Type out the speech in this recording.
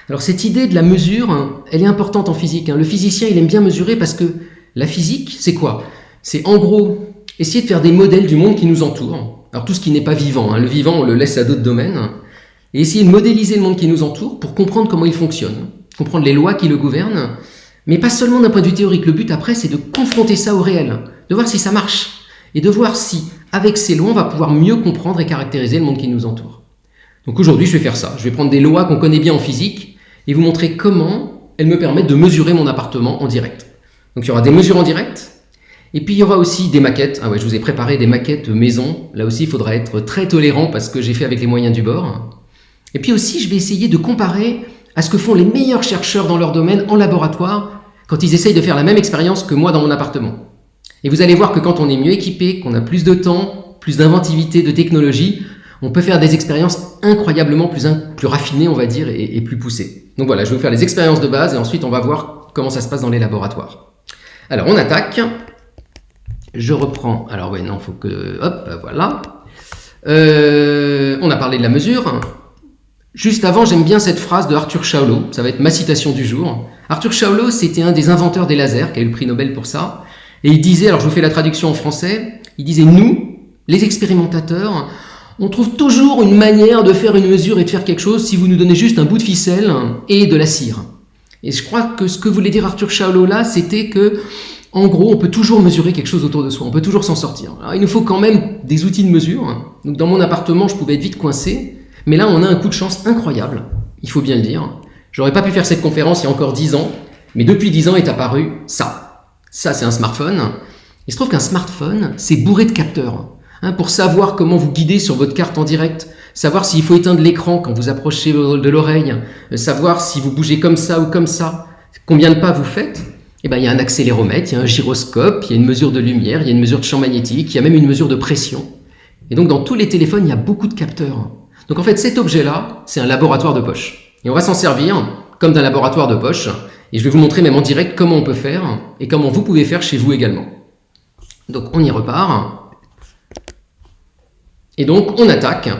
Alors cette idée de la mesure, elle est importante en physique. Le physicien, il aime bien mesurer parce que la physique, c'est quoi? C'est en gros essayer de faire des modèles du monde qui nous entoure. Alors tout ce qui n'est pas vivant, le vivant on le laisse à d'autres domaines, et essayer de modéliser le monde qui nous entoure pour comprendre comment il fonctionne, comprendre les lois qui le gouvernent, mais pas seulement d'un point de vue théorique. Le but après, c'est de confronter ça au réel, de voir si ça marche, et de voir si, avec ces lois, on va pouvoir mieux comprendre et caractériser le monde qui nous entoure. Donc aujourd'hui, je vais faire ça. Je vais prendre des lois qu'on connaît bien en physique et vous montrer comment elles me permettent de mesurer mon appartement en direct. Donc il y aura des mesures en direct, et puis il y aura aussi des maquettes. Ah ouais, je vous ai préparé des maquettes maison. Là aussi, il faudra être très tolérant parce que j'ai fait avec les moyens du bord. Et puis aussi, je vais essayer de comparer à ce que font les meilleurs chercheurs dans leur domaine en laboratoire quand ils essayent de faire la même expérience que moi dans mon appartement. Et vous allez voir que quand on est mieux équipé, qu'on a plus de temps, plus d'inventivité, de technologie, on peut faire des expériences incroyablement plus raffinées, on va dire, et plus poussées. Donc voilà, je vais vous faire les expériences de base et ensuite on va voir comment ça se passe dans les laboratoires. Alors on attaque. Je reprends. Alors ouais, non, faut que... Hop, voilà. On a parlé de la mesure. Juste avant, j'aime bien cette phrase de Arthur Chauleau. Ça va être ma citation du jour. Arthur Chauleau, c'était un des inventeurs des lasers, qui a eu le prix Nobel pour ça. Et il disait, alors je vous fais la traduction en français, il disait « Nous, les expérimentateurs, on trouve toujours une manière de faire une mesure et de faire quelque chose si vous nous donnez juste un bout de ficelle et de la cire. » Et je crois que ce que voulait dire Arthur Chauleau là, c'était que, en gros, on peut toujours mesurer quelque chose autour de soi, on peut toujours s'en sortir. Alors il nous faut quand même des outils de mesure. Donc dans mon appartement, je pouvais être vite coincé, mais là on a un coup de chance incroyable, il faut bien le dire. J'aurais pas pu faire cette conférence il y a encore 10 ans, mais depuis 10 ans est apparu ça. Ça, c'est un smartphone. Il se trouve qu'un smartphone, c'est bourré de capteurs. Pour savoir comment vous guidez sur votre carte en direct, savoir s'il faut éteindre l'écran quand vous approchez de l'oreille, savoir si vous bougez comme ça ou comme ça, combien de pas vous faites. Eh ben, il y a un accéléromètre, il y a un gyroscope, il y a une mesure de lumière, il y a une mesure de champ magnétique, il y a même une mesure de pression. Et donc, dans tous les téléphones, il y a beaucoup de capteurs. Donc, en fait, cet objet-là, c'est un laboratoire de poche. Et on va s'en servir comme d'un laboratoire de poche. Et je vais vous montrer même en direct comment on peut faire et comment vous pouvez faire chez vous également. Donc on y repart. Et donc on attaque.